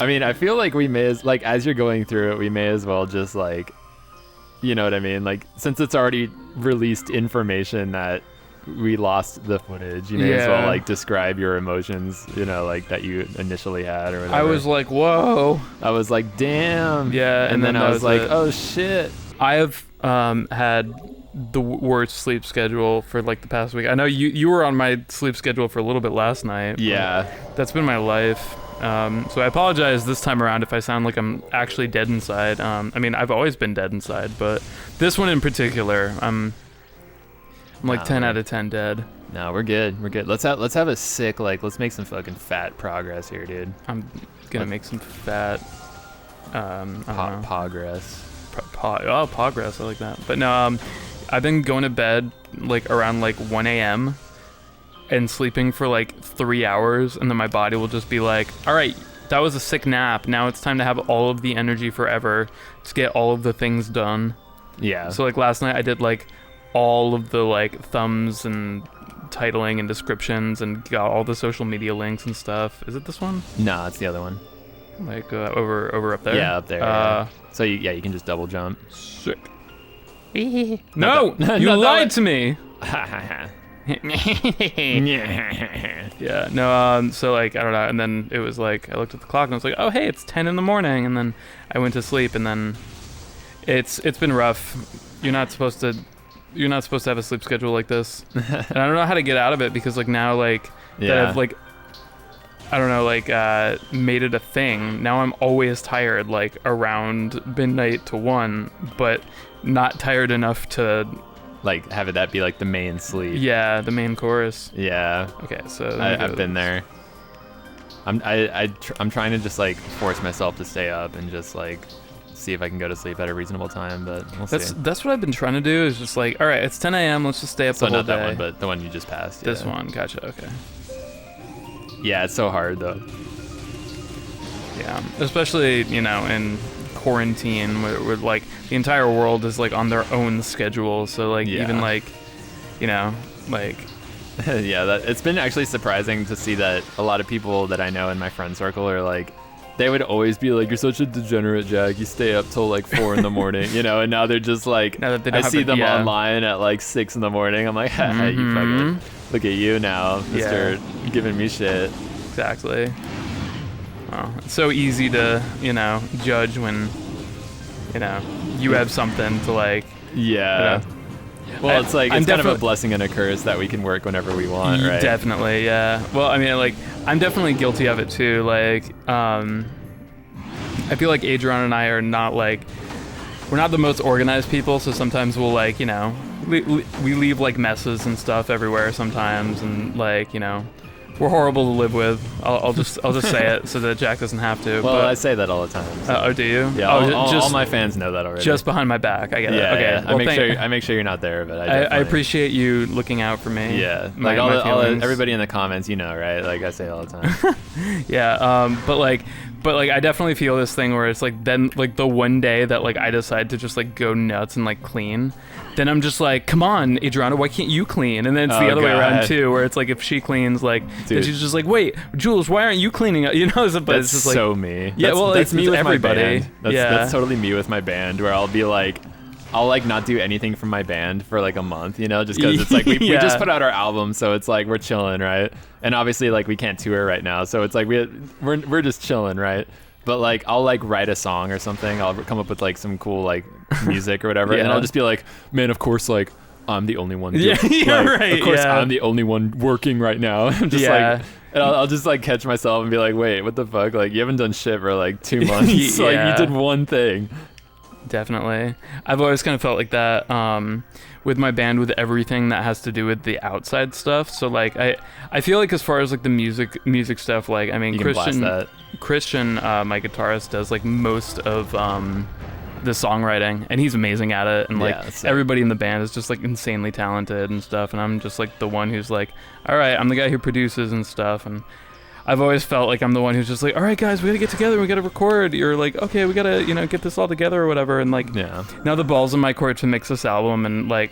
I mean, I feel like we may as you're going through it, we may as well just like, you know what I mean? Like, since it's already released information that we lost the footage, you may as well like describe your emotions, you know, like that you initially had or whatever. I was like, whoa. I was like, damn. Yeah. And then I was like, oh shit. I have had the worst sleep schedule for like the past week. I know you were on my sleep schedule for a little bit last night. Yeah. That's been my life. So I apologize this time around if I sound like I'm actually dead inside. I mean, I've always been dead inside, but this one in particular, I'm like 10 out of 10 dead. No, we're good. We're good. Let's have a sick, like, let's make some fucking fat progress here, dude. I'm gonna make some fat, I don't know. Progress. Pogress, I like that. But no, I've been going to bed like around like 1 a.m. and sleeping for like 3 hours, and then my body will just be like, all right, that was a sick nap. Now it's time to have all of the energy forever to get all of the things done. Yeah. So like last night I did like all of the like thumbs and titling and descriptions and got all the social media links and stuff. Is it this one? No, it's the other one. Like over up there? Yeah, up there. Yeah. So you can just double jump. Sick. No, you lied to me. Yeah, no, so like, I don't know, and then it was like, I looked at the clock and I was like, oh hey, it's 10 in the morning, and then I went to sleep, and then it's been rough. You're not supposed to have a sleep schedule like this. And I don't know how to get out of it, because like now, like, that I've like, I don't know, like, made it a thing. Now I'm always tired, like, around midnight to 1, but not tired enough to like have that be like the main sleep. Yeah, the main chorus. Yeah. Okay, so I've been there. I'm trying to just like force myself to stay up and just like see if I can go to sleep at a reasonable time, but we'll see. That's what I've been trying to do, is just like, all right, it's 10 a.m. Let's just stay up the whole day. So not that one, but the one you just passed. This one, gotcha. Okay. Yeah, it's so hard though. Yeah, especially, you know, in quarantine where like the entire world is like on their own schedule, so like even like, you know, like yeah, it's been actually surprising to see that a lot of people that I know in my friend circle are like, they would always be like, you're such a degenerate, Jack, you stay up till like 4 in the morning, you know, and now they're just like, I see them online at like 6 in the morning, I'm like, haha, you fucking, look at you now, Mr. giving me shit. Exactly. Oh, it's so easy to, you know, judge when, you know, you have something to like. Yeah. You know, well, it's like, it's kind of a blessing and a curse that we can work whenever we want, right? Definitely, yeah. Well, I mean, like, I'm definitely guilty of it too. Like, I feel like Adrian and I are not like, we're not the most organized people, so sometimes we'll like, you know, we leave like messes and stuff everywhere sometimes, and like, you know, we're horrible to live with. I'll just say it so that Jack doesn't have to. Well, I say that all the time. So. Oh, do you? Yeah. All my fans know that already. Just behind my back. I get it. Okay. Yeah. Well, I make sure you're not there, but I appreciate you looking out for me. Yeah. Like everybody in the comments, you know, right? Like I say all the time. Yeah. But like I definitely feel this thing where it's like, then like the one day that like I decide to just like go nuts and like clean, then I'm just like, come on, Adriana, why can't you clean? And then it's the other way around too, where it's like, if she cleans, like, then she's just like, wait, Jules, why aren't you cleaning? You know, but it's just like, so me. Yeah, that's me with everybody. My band. That's totally me with my band, where I'll be like, I'll like not do anything from my band for like a month, you know, just because it's like we just put out our album, so it's like we're chilling, right? And obviously like we can't tour right now, so it's like we're just chilling, right? But like I'll like write a song or something. I'll come up with like some cool like music or whatever, and I'll just be like, man, of course, like I'm the only one. Right. Of course, I'm the only one working right now. I'm just like, and I'll just like catch myself and be like, wait, what the fuck? Like you haven't done shit for like 2 months. Like you did one thing. Definitely. I've always kind of felt like that with my band, with everything that has to do with the outside stuff. So like I feel like as far as like the music stuff, like I mean, Christian, my guitarist, does like most of the songwriting, and he's amazing at it, and like everybody in the band is just like insanely talented and stuff, and I'm just like the one who's like, all right, I'm the guy who produces and stuff, and I've always felt like I'm the one who's just like, all right, guys, we gotta get together, we gotta record. You're like, okay, we gotta, you know, get this all together or whatever. And like, now the ball's in my court to mix this album, and like,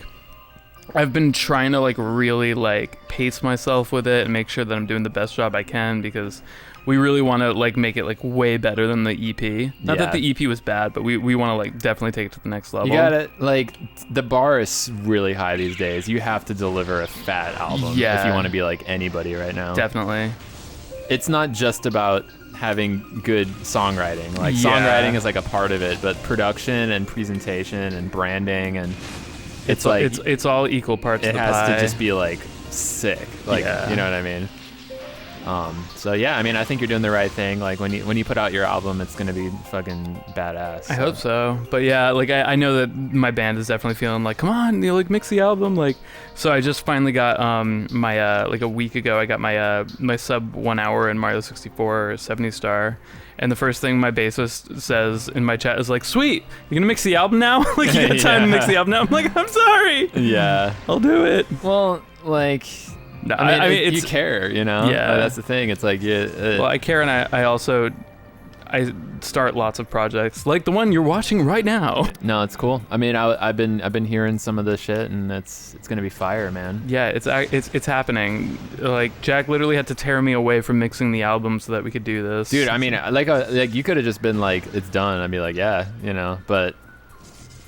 I've been trying to like really like pace myself with it and make sure that I'm doing the best job I can, because we really want to like make it like way better than the EP. Not that the EP was bad, but we want to like definitely take it to the next level. You gotta, like, the bar is really high these days. You have to deliver a fat album if you want to be like anybody right now. Definitely. It's not just about having good songwriting. Like, songwriting is like a part of it, but production and presentation and branding, and it's like it's all equal parts of the pie. It has to just be like sick, like, you know what I mean? So yeah, I mean, I think you're doing the right thing. Like, when you put out your album, it's gonna be fucking badass. I hope so. But yeah, like I know that my band is definitely feeling like, come on, like mix the album. Like, so I just finally got my like a week ago, I got my my sub 1 hour in Mario 64 70 star. And the first thing my bassist says in my chat is like, "Sweet, you're gonna mix the album now? Like, you got time to mix the album now?" I'm like, "I'm sorry. Yeah, I'll do it." Well, like, no, I mean, you care, you know? Yeah. That's the thing. It's like, well, I care, and I also start lots of projects, like the one you're watching right now. No, it's cool. I mean, I've been hearing some of the shit, and it's gonna be fire, man. Yeah, it's happening. Like, Jack literally had to tear me away from mixing the album so that we could do this. Dude, I mean, like you could have just been like, it's done. I'd be like, yeah, you know, but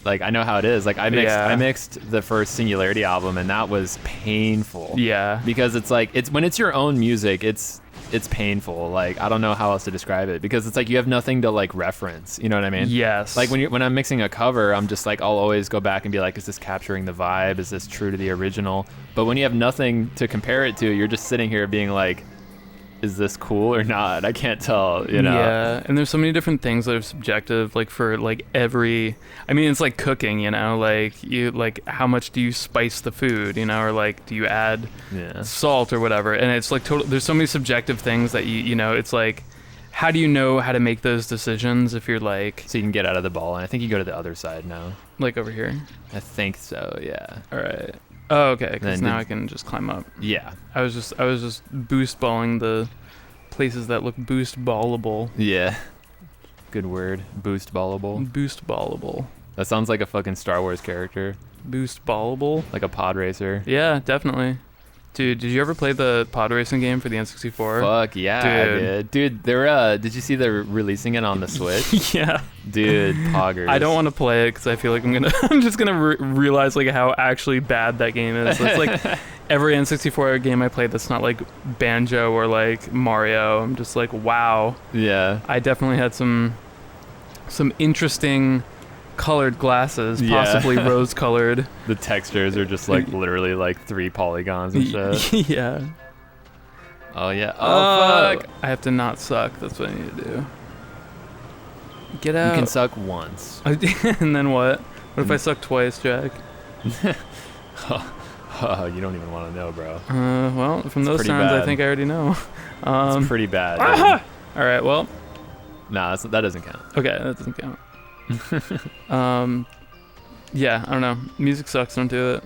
like, I know how it is. Like, I mixed the first Singularity album, and that was painful. Yeah. Because it's like, when it's your own music, it's painful. Like, I don't know how else to describe it, because it's like you have nothing to like reference. You know what I mean? Yes. Like, when I'm mixing a cover, I'm just like, I'll always go back and be like, is this capturing the vibe? Is this true to the original? But when you have nothing to compare it to, you're just sitting here being like, is this cool or not? I can't tell, you know? Yeah, and there's so many different things that are subjective, like for like every, I mean, it's like cooking, you know, like how much do you spice the food, you know, or like do you add salt or whatever, and it's like there's so many subjective things that you know, it's like, how do you know how to make those decisions if you're like... So you can get out of the ball, and I think you go to the other side now. Like over here? I think so, yeah. All right. Oh, okay, because now I can just climb up. Yeah. I was just boost balling the places that look boost ballable. Yeah. Good word. Boost ballable. Boost ballable. That sounds like a fucking Star Wars character. Boost ballable? Like a pod racer. Yeah, definitely. Dude, did you ever play the pod racing game for the N64? Fuck yeah, I did. Dude, did you see they're releasing it on the Switch? Yeah. Dude, poggers. I don't want to play it because I feel like I'm just gonna realize like how actually bad that game is. It's like every N64 game I played that's not like Banjo or like Mario. I'm just like, wow. Yeah. I definitely had some interesting colored glasses, possibly rose colored. The textures are just like literally like 3 polygons and shit. Yeah. Oh yeah. Oh fuck. I have to not suck. That's what I need to do. Get out. You can suck once. And then what? What if I suck twice, Jack? Oh, you don't even want to know, bro. Well, from those sounds, I think I already know. It's pretty bad. All right. Well. Nah, that doesn't count. Okay, that doesn't count. Yeah, I don't know. Music sucks. Don't do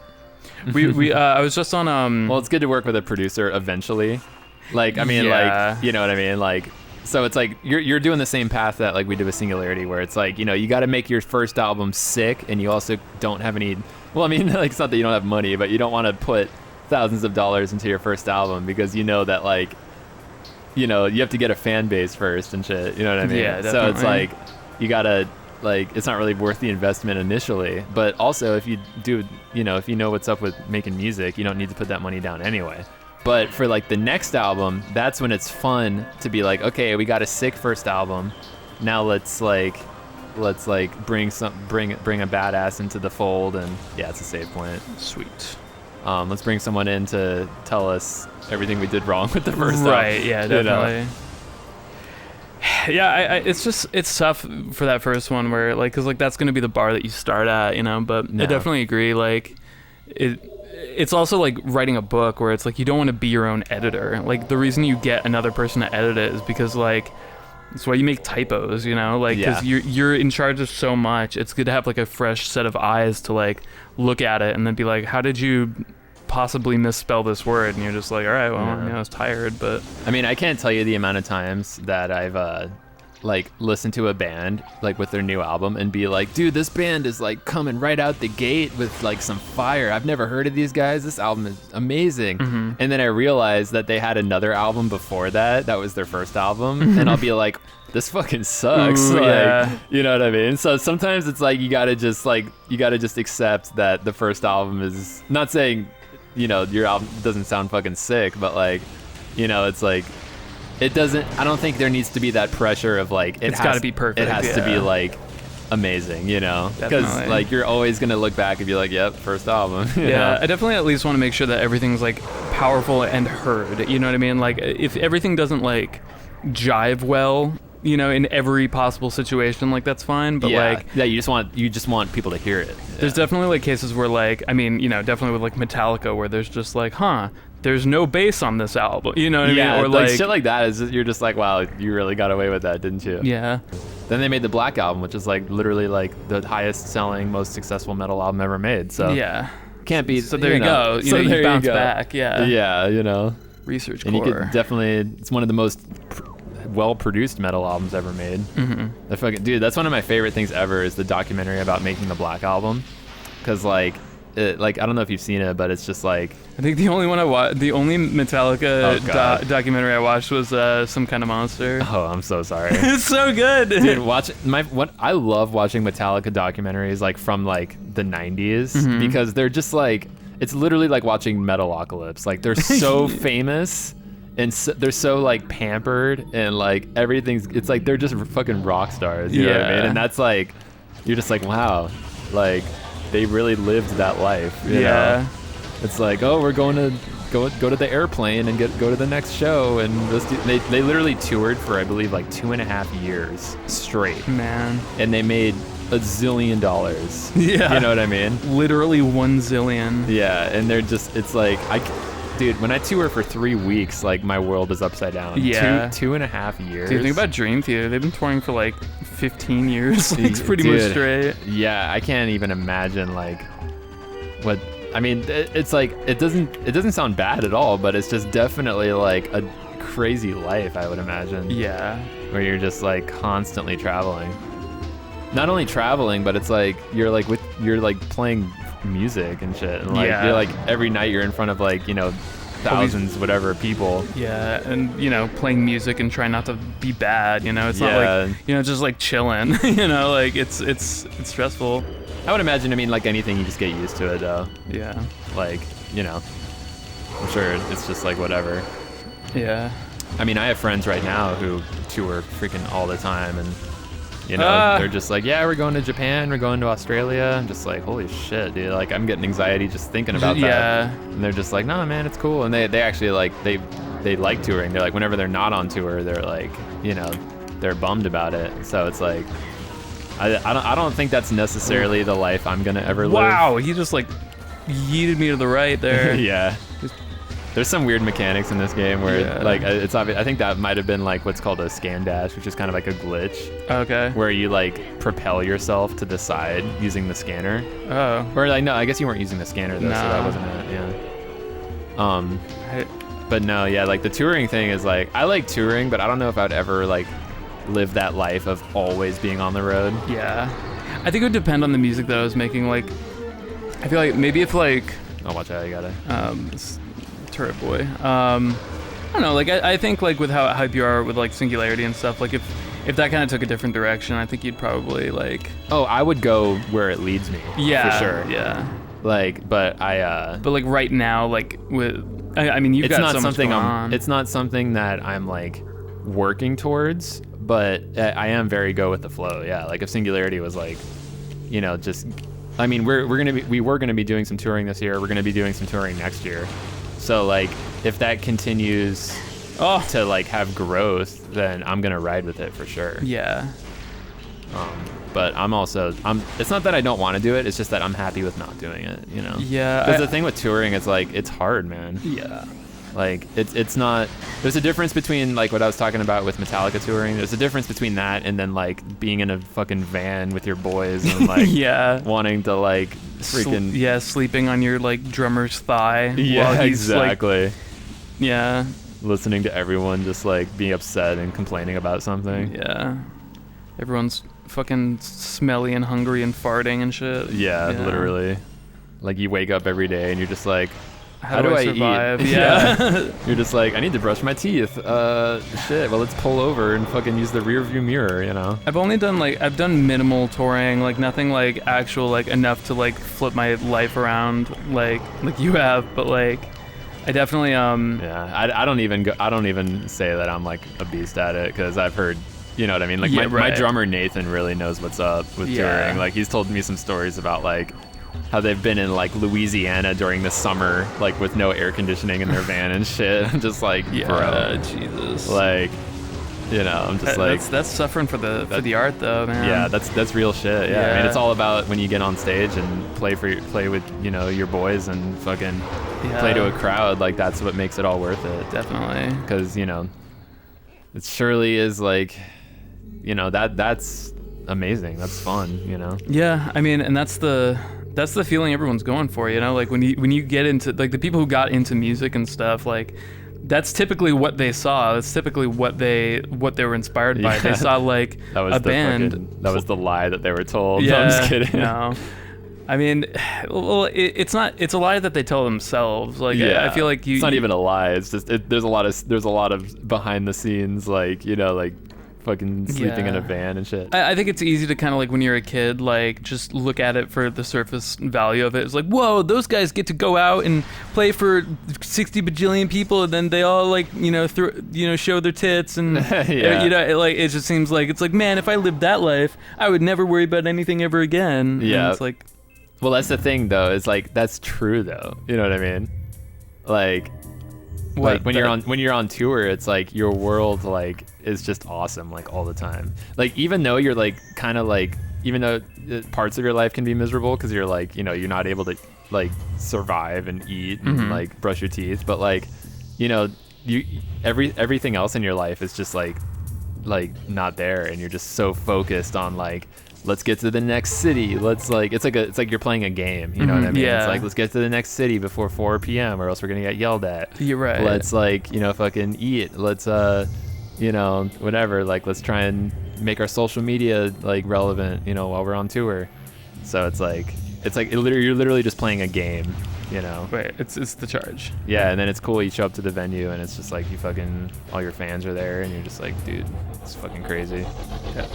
it. I was just on Well, it's good to work with a producer eventually. Like, I mean, like, you know what I mean? Like, so it's like you're doing the same path that like we did with Singularity, where it's like, you know, you got to make your first album sick, and you also don't have any. Well, I mean, like, it's not that you don't have money, but you don't want to put thousands of dollars into your first album because you know that, like, you know, you have to get a fan base first and shit. You know what I mean? Yeah, definitely. So it's like you gotta. Like, it's not really worth the investment initially, but also if you do, you know, if you know what's up with making music, you don't need to put that money down anyway. But for like the next album, that's when it's fun to be like, okay, we got a sick first album, now let's bring a badass into the fold, and yeah, it's a save point. Sweet. Let's bring someone in to tell us everything we did wrong with the first album. Right? Yeah, definitely. You know? Yeah, it's tough for that first one where like, cause like that's gonna be the bar that you start at, you know. But I definitely agree. Like, it's also like writing a book where it's like you don't want to be your own editor. Like, the reason you get another person to edit it is because like it's why you make typos, you know. Like, cause you're in charge of so much. It's good to have like a fresh set of eyes to like look at it and then be like, how did you possibly misspell this word? And you're just like, all right, well, you know, I was tired. But I mean, I can't tell you the amount of times that I've like listen to a band like with their new album and be like, dude, this band is like coming right out the gate with like some fire. I've never heard of these guys. This album is amazing. And then I realized that they had another album before that was their first album, and I'll be like, this fucking sucks. Ooh, like, yeah. You know what I mean? So sometimes it's like you gotta just accept that the first album is, not saying, you know, your album doesn't sound fucking sick, but like, you know, it's like, it doesn't, I don't think there needs to be that pressure of like, It's got to be perfect. It has to be like amazing, you know? Because like you're always going to look back and be like, yep, first album. You know? I definitely at least want to make sure that everything's like powerful and heard, you know what I mean? Like if everything doesn't like jive well, you know, in every possible situation, like that's fine, but you just want people to hear it. There's definitely like cases where like, I mean, you know, definitely with like Metallica where there's just like, there's no bass on this album, you know what I mean? Or like shit like that is, you're just like, wow, you really got away with that, didn't you? Yeah. Then they made the Black Album, which is like literally like the highest selling, most successful metal album ever made. So yeah, can't be. So there you go. You know, you bounce back. Yeah. Yeah, you know. Research and core. You could definitely. It's one of the most well-produced metal albums ever made. The fucking dude, that's one of my favorite things ever is the documentary about making the Black Album, because like I don't know if you've seen it, but it's just like, I think the only one the only Metallica documentary I watched was Some Kind of Monster. Oh, I'm so sorry. It's so good, dude. I love watching Metallica documentaries like from like the 90s because they're just like, it's literally like watching Metalocalypse. Like they're so famous. And so, they're so like pampered and like it's like they're just fucking rock stars, you know what I mean? And that's like, you're just like, wow, like they really lived that life, you know? It's like, oh, we're going to go to the airplane and go to the next show, and they literally toured for I believe like 2.5 years straight, man, and they made $1 zillion. Yeah, you know what I mean? Literally 1 zillion. Yeah, and they're just, it's like dude, when I tour for 3 weeks, like my world is upside down. Yeah. 2.5 years. Dude, think about Dream Theater. They've been touring for like 15 years. Like, pretty much straight. Yeah, I can't even imagine like what. I mean, it's like it doesn't sound bad at all, but it's just definitely like a crazy life, I would imagine. Yeah. Where you're just like constantly traveling. Not only traveling, but it's like you're like playing music and shit, and like you're like every night you're in front of like, you know, thousands whatever people. Yeah, and you know, playing music and trying not to be bad, you know. It's not like, you know, just like chilling. You know, like it's stressful. I would imagine, I mean, like anything, you just get used to it though. Yeah. Like, you know, I'm sure it's just like whatever. Yeah. I mean, I have friends right now who tour freaking all the time, and you know, they're just like, yeah, we're going to Japan, we're going to Australia. I'm just like, holy shit, dude. Like, I'm getting anxiety just thinking about that. Yeah. And they're just like, no, man, it's cool. And they actually like, they like touring. They're like, whenever they're not on tour, they're like, you know, they're bummed about it. So it's like, I don't think that's necessarily the life I'm gonna ever live. Wow, he just like yeeted me to the right there. Yeah. There's some weird mechanics in this game where like it's obvious. I think that might have been like what's called a scan dash, which is kind of like a glitch. Okay. Where you like propel yourself to the side using the scanner. Oh. Or like, no, I guess you weren't using the scanner though, so that wasn't it. Yeah. But no, yeah, like the touring thing is like, I like touring, but I don't know if I'd ever like live that life of always being on the road. Yeah. I think it would depend on the music that I was making. Like, I feel like maybe if like, oh, watch out, you gotta. Turret Boy. I don't know. Like, I think like with how hype you are with like Singularity and stuff. Like, if that kind of took a different direction, I think you'd probably like. Oh, I would go where it leads me. Yeah. For sure. Yeah. Like, but But like right now, like with, I mean, you've got so much going on. It's not something that I'm like working towards, but I am very go with the flow. Yeah. Like if Singularity was like, you know, just, I mean, we were gonna be doing some touring this year. We're gonna be doing some touring next year. So like, if that continues to like have growth, then I'm gonna ride with it for sure. Yeah. But it's not that I don't want to do it. It's just that I'm happy with not doing it. You know. Yeah. Because the thing with touring is like, it's hard, man. Yeah. Like it's not. There's a difference between like what I was talking about with Metallica touring. There's a difference between that and then like being in a fucking van with your boys and like wanting to like freaking sleeping on your like drummer's thigh. Yeah, while he's, exactly. Like, yeah. listening to everyone just like be upset and complaining about something. Yeah. Everyone's fucking smelly and hungry and farting and shit. Yeah, literally. Like you wake up every day and you're just like, how do I survive? eat? Yeah. You're just like, I need to brush my teeth. Shit. Well, let's pull over and fucking use the rear view mirror, you know? I've done minimal touring, like nothing like actual, like enough to like flip my life around like you have, but like I definitely Yeah, I don't even say that I'm like a beast at it, because I've heard, you know what I mean? Like my drummer Nathan really knows what's up with touring. Like he's told me some stories about like how they've been in like Louisiana during the summer, like with no air conditioning in their van and shit. I'm just like, bro, Jesus. Like, you know, I'm just like, that's suffering for the art though, man. Yeah, that's real shit. Yeah, I mean, it's all about when you get on stage and play with, you know, your boys and fucking play to a crowd. Like that's what makes it all worth it. Definitely. Because, you know, it surely is like, you know, that's amazing. That's fun, you know. Yeah, I mean, and that's the feeling everyone's going for, you know, like when you get into like the people who got into music and stuff, like that's typically what they saw. That's typically what they were inspired by. They saw like a band. That was the lie that they were told. Yeah, no, I'm just kidding. No. I mean, well, it's not. It's a lie that they tell themselves. Like, I feel like it's not even a lie. It's just there's a lot of behind the scenes, like, you know, like fucking sleeping in a van and shit. I think it's easy to kind of like when you're a kid, like just look at it for the surface value of it. It's like, whoa, those guys get to go out and play for 60 bajillion people, and then they all like, you know, show their tits and you know, it just seems like it's like, man, if I lived that life, I would never worry about anything ever again. Yeah, and it's like, well, that's the thing though. Is like that's true though. You know what I mean? Like when you're on tour, it's like your world like is just awesome like all the time. Like even though you're like kind of like, even though parts of your life can be miserable because you're like, you know, you're not able to like survive and eat and like brush your teeth, but like, you know, everything else in your life is just like not there, and you're just so focused on like, let's get to the next city. Let's like, it's like you're playing a game. You know what I mean? Yeah. It's like, let's get to the next city before 4 p.m. or else we're gonna get yelled at. You're right. Let's like, you know, fucking eat. Let's you know, whatever. Like, let's try and make our social media like relevant. You know, while we're on tour. So it's like you're literally just playing a game. You know. Right. It's the charge. Yeah, and then it's cool. You show up to the venue and it's just like you fucking, all your fans are there, and you're just like, dude, it's fucking crazy. Yeah.